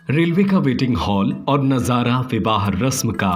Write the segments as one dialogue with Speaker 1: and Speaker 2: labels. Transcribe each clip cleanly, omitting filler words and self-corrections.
Speaker 1: Railway का waiting hall और नज़ारा विवाह रस्म का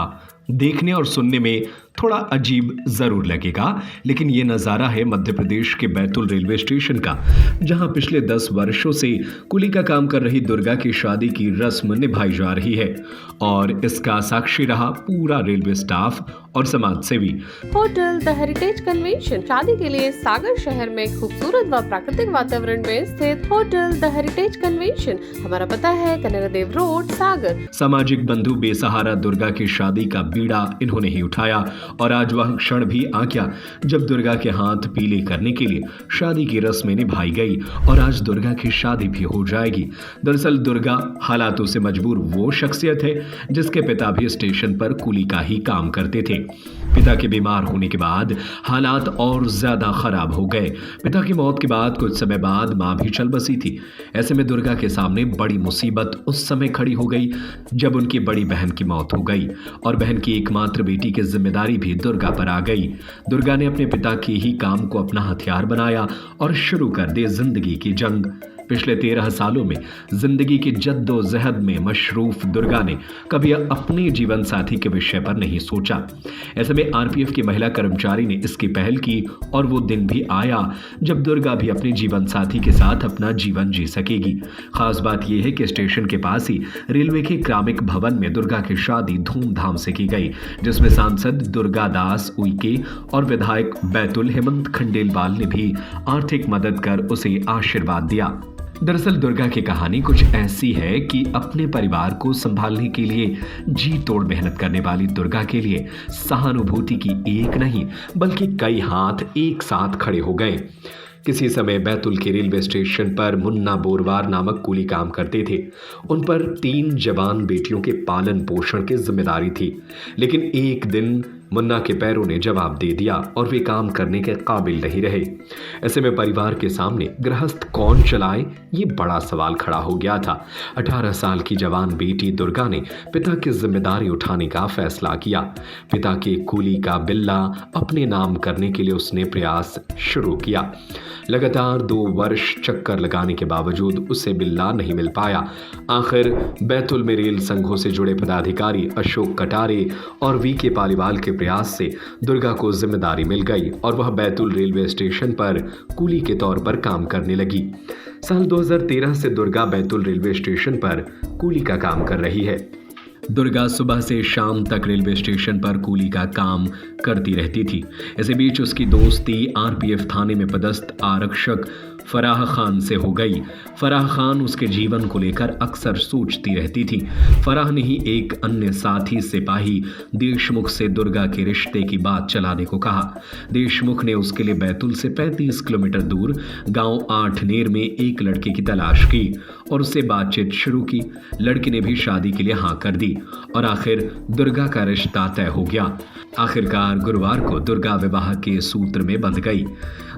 Speaker 1: देखने और सुनने में थोड़ा अजीब जरूर लगेगा, लेकिन ये नज़ारा है मध्य प्रदेश के बैतूल रेलवे स्टेशन का, जहां पिछले 10 वर्षों से कुली का काम कर रही दुर्गा की शादी की रस्म निभाई जा रही है और इसका साक्षी रहा पूरा रेलवे स्टाफ और समाज सेवी।
Speaker 2: होटल द हेरिटेज कन्वेंशन शादी के लिए सागर शहर में खूबसूरत व प्राकृतिक वातावरण में स्थित होटल द हेरिटेज कन्वेंशन। हमारा पता है कनरा देव रोड, सागर।
Speaker 1: सामाजिक बंधु बेसहारा दुर्गा की शादी का बीड़ा इन्होंने ही उठाया और आज वह क्षण भी आ गया जब दुर्गा के हाथ पीले करने के लिए शादी की रस्में निभाई गई और आज दुर्गा की शादी भी हो जाएगी। दरअसल दुर्गा हालातों से मजबूर वो शख्सियत है जिसके पिता भी स्टेशन पर कुली का ही काम करते थे। पिता के बीमार होने के बाद हालात और ज्यादा खराब हो गए। पिता की मौत के बाद कुछ समय बाद मां भी चल बसी थी। ऐसे में दुर्गा के सामने बड़ी मुसीबत उस समय खड़ी हो गई जब उनकी बड़ी बहन की मौत हो गई और बहन की एकमात्र बेटी की जिम्मेदारी भी दुर्गा पर आ गई। दुर्गा ने अपने पिता के ही काम को अपना हथियार बनाया और शुरू कर दी जिंदगी की जंग। पिछले 13 सालों में जिंदगी की जद्दोजहद में मशरूफ दुर्गा ने कभी अपने जीवन साथी के विषय पर नहीं सोचा। ऐसे में आरपीएफ की महिला कर्मचारी ने इसकी पहल की और वो दिन भी आया जब दुर्गा भी अपने जीवन साथी के साथ अपना जीवन जी सकेगी। खास बात यह है कि स्टेशन के पास ही रेलवे के क्रामिक भवन में दुर्गा की शादी धूमधाम से की गई, जिसमें सांसद दुर्गा दास उइके और विधायक बैतूल हेमंत खंडेलवाल ने भी आर्थिक मदद कर उसे आशीर्वाद दिया। दरअसल दुर्गा की कहानी कुछ ऐसी है कि अपने परिवार को संभालने के लिए जी तोड़ मेहनत करने वाली दुर्गा के लिए सहानुभूति की एक नहीं बल्कि कई हाथ एक साथ खड़े हो गए। किसी समय बैतूल के रेलवे स्टेशन पर मुन्ना बोरवार नामक कुली काम करते थे। उन पर 3 जवान बेटियों के पालन पोषण की जिम्मेदारी थी, लेकिन एक दिन मुन्ना के पैरों ने जवाब दे दिया और वे काम करने के काबिल नहीं रहे। ऐसे में परिवार के सामने गृहस्थ कौन चलाए, ये बड़ा सवाल खड़ा हो गया था। 18 साल की जवान बेटी दुर्गा ने पिता की जिम्मेदारी उठाने का फैसला किया। पिता के कुली का बिल्ला अपने नाम करने के लिए उसने प्रयास शुरू किया। लगातार 2 वर्ष चक्कर लगाने के बावजूद उसे बिल्ला नहीं मिल पाया। आखिर बैतूल में रेल संघों से जुड़े पदाधिकारी अशोक कटारे और वीके पालीवाल के प्रयास से दुर्गा को जिम्मेदारी मिल गई और वह बैतूल रेलवे स्टेशन पर कुली के तौर पर काम करने लगी। साल 2013 से दुर्गा बैतूल रेलवे स्टेशन पर कुली का काम कर रही है। दुर्गा सुबह से शाम तक रेलवे स्टेशन पर कुली का काम करती रहती थी। इसी बीच उसकी दोस्ती आरपीएफ थाने में पदस्थ आरक्षक फराह खान से हो गई। फराह खान उसके जीवन को लेकर अक्सर सोचती रहती थी। फराह ने ही एक अन्य साथी सिपाही देशमुख से दुर्गा के रिश्ते की बात चलाने को कहा। देशमुख ने उसके लिए बैतूल से 35 किलोमीटर दूर गांव आठनेर में एक लड़के की तलाश की और उससे बातचीत शुरू की। लड़की ने भी शादी के लिए हाँ कर दी और आखिर दुर्गा का रिश्ता तय हो गया। आखिरकार गुरुवार को दुर्गा विवाह के सूत्र में बंध गई।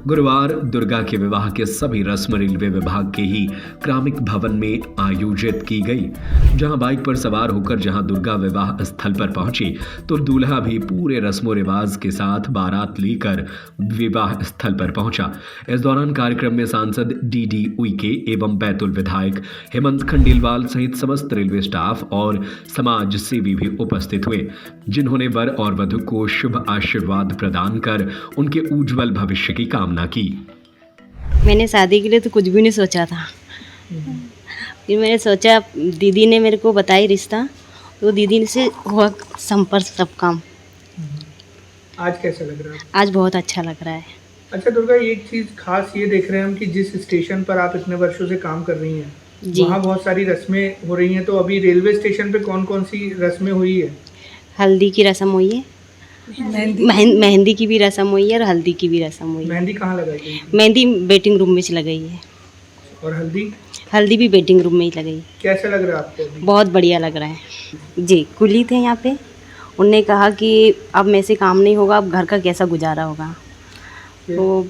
Speaker 1: गुरुवार दुर्गा के विवाह के सभी रस्म रेलवे विभाग के ही क्रामिक भवन में आयोजित की गई। जहां बाइक पर सवार होकर जहां दुर्गा विवाह स्थल पर पहुंची तो दूल्हा भी पूरे रस्मों रिवाज के साथ बारात लेकर विवाह स्थल पर पहुंचा। इस दौरान कार्यक्रम में सांसद डीडी उइके एवं बैतूल विधायक हेमंत खंडेलवाल सहित समस्त रेलवे स्टाफ और समाज सेवी भी उपस्थित हुए, जिन्होंने वर और वधू को शुभ आशीर्वाद प्रदान कर उनके उज्जवल भविष्य की कामना की।
Speaker 3: मैंने शादी के लिए तो कुछ भी नहीं सोचा था। फिर मैंने सोचा, दीदी ने मेरे को बताई रिश्ता, तो दीदी से हुआ संपर्क सब काम।
Speaker 4: आज कैसा लग रहा है?
Speaker 3: आज बहुत अच्छा लग रहा है।
Speaker 4: अच्छा दुर्गा, एक चीज़ खास ये देख रहे हैं हम कि जिस स्टेशन पर आप इतने वर्षों से काम कर रही हैं वहाँ बहुत सारी रस्में हो रही हैं, तो अभी रेलवे स्टेशन पे कौन कौन सी रस्में हुई है?
Speaker 3: हल्दी की रस्म हुई है, मेहंदी की भी रस्म हुई है और हल्दी की भी रस्म हुई है।
Speaker 4: मेहंदी कहाँ लगाई गई?
Speaker 3: मेहंदी वेटिंग रूम में लगाई है
Speaker 4: और
Speaker 3: हल्दी भी वेटिंग रूम में ही लगाई।
Speaker 4: कैसा लग रहा है आपको अभी?
Speaker 3: बहुत बढ़िया लग रहा है जी। कुली थे यहाँ पे, उनने कहा कि अब मेरे से काम नहीं होगा, अब घर का कैसा गुजारा होगा। तो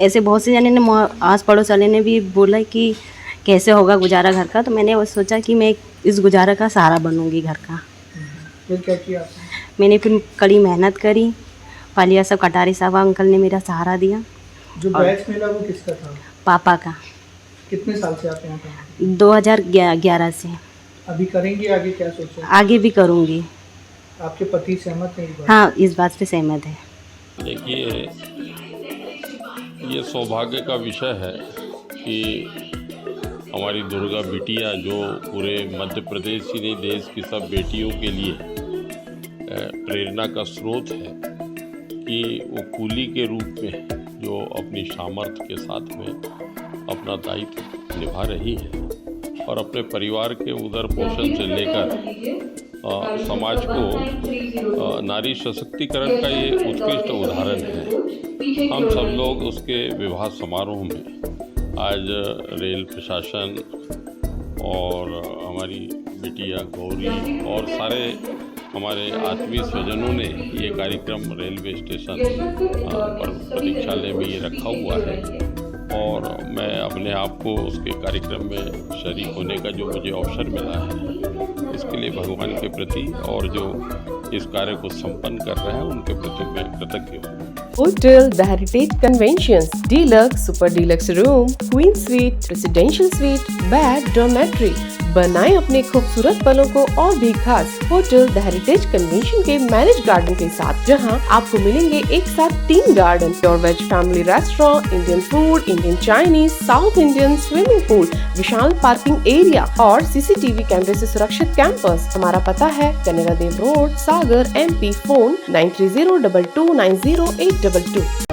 Speaker 3: ऐसे बहुत से जने ने, आस पड़ोस वाले ने भी बोला कि कैसे होगा गुजारा घर का, तो मैंने वो सोचा कि मैं इस गुजारा का सहारा बनूंगी घर का।
Speaker 4: फिर क्या किया आपने?
Speaker 3: मैंने फिर कड़ी मेहनत करी। पालिया साहब कटारी साहब अंकल ने मेरा सहारा दिया।
Speaker 4: जो बैच मिला वो किसका था?
Speaker 3: पापा का।
Speaker 4: कितने साल से आप यहाँ पे?
Speaker 3: 2011 से।
Speaker 4: अभी करेंगी, आगे क्या सोचे?
Speaker 3: आगे भी करूँगी।
Speaker 4: आपके पति सहमत हैं इस बात?
Speaker 3: हाँ, इस बात पे सहमत है।
Speaker 5: देखिए, ये सौभाग्य का विषय है कि हमारी दुर्गा बिटिया, जो पूरे मध्य प्रदेश ही नहीं देश की सब बेटियों के लिए प्रेरणा का स्रोत है, कि वो कुली के रूप में जो अपनी सामर्थ्य के साथ में अपना दायित्व निभा रही है और अपने परिवार के उदर पोषण से लेकर समाज को नारी सशक्तिकरण का ये उत्कृष्ट उदाहरण है। हम सब लोग उसके विवाह समारोह में आज रेल प्रशासन और हमारी बिटिया गौरी और सारे हमारे आत्मीय स्वजनों ने ये कार्यक्रम रेलवे स्टेशन पर प्रतीक्षालय में ये रखा हुआ है और मैं अपने आप को उसके कार्यक्रम में शरीक होने का जो मुझे अवसर मिला है, इसके लिए भगवान के प्रति और जो इस कार्य को संपन्न कर रहे हैं उनके प्रति मैं कृतज्ञ हूँ।
Speaker 2: Hotel the heritage conventions, deluxe, super deluxe room, queen suite, residential suite, bed, dormitory. बनाएं अपने खूबसूरत पलों को और भी खास होटल द हेरिटेज कन्वेंशन के मैरिज गार्डन के साथ, जहां आपको मिलेंगे एक साथ 3 garden, pure veg family restaurant, Indian food, Indian Chinese, South Indian, swimming pool, विशाल पार्किंग एरिया और सीसीटीवी कैमरे से सुरक्षित कैंपस। हमारा पता है कनेरा देव रोड, सागर, MP। फोन 9302290822।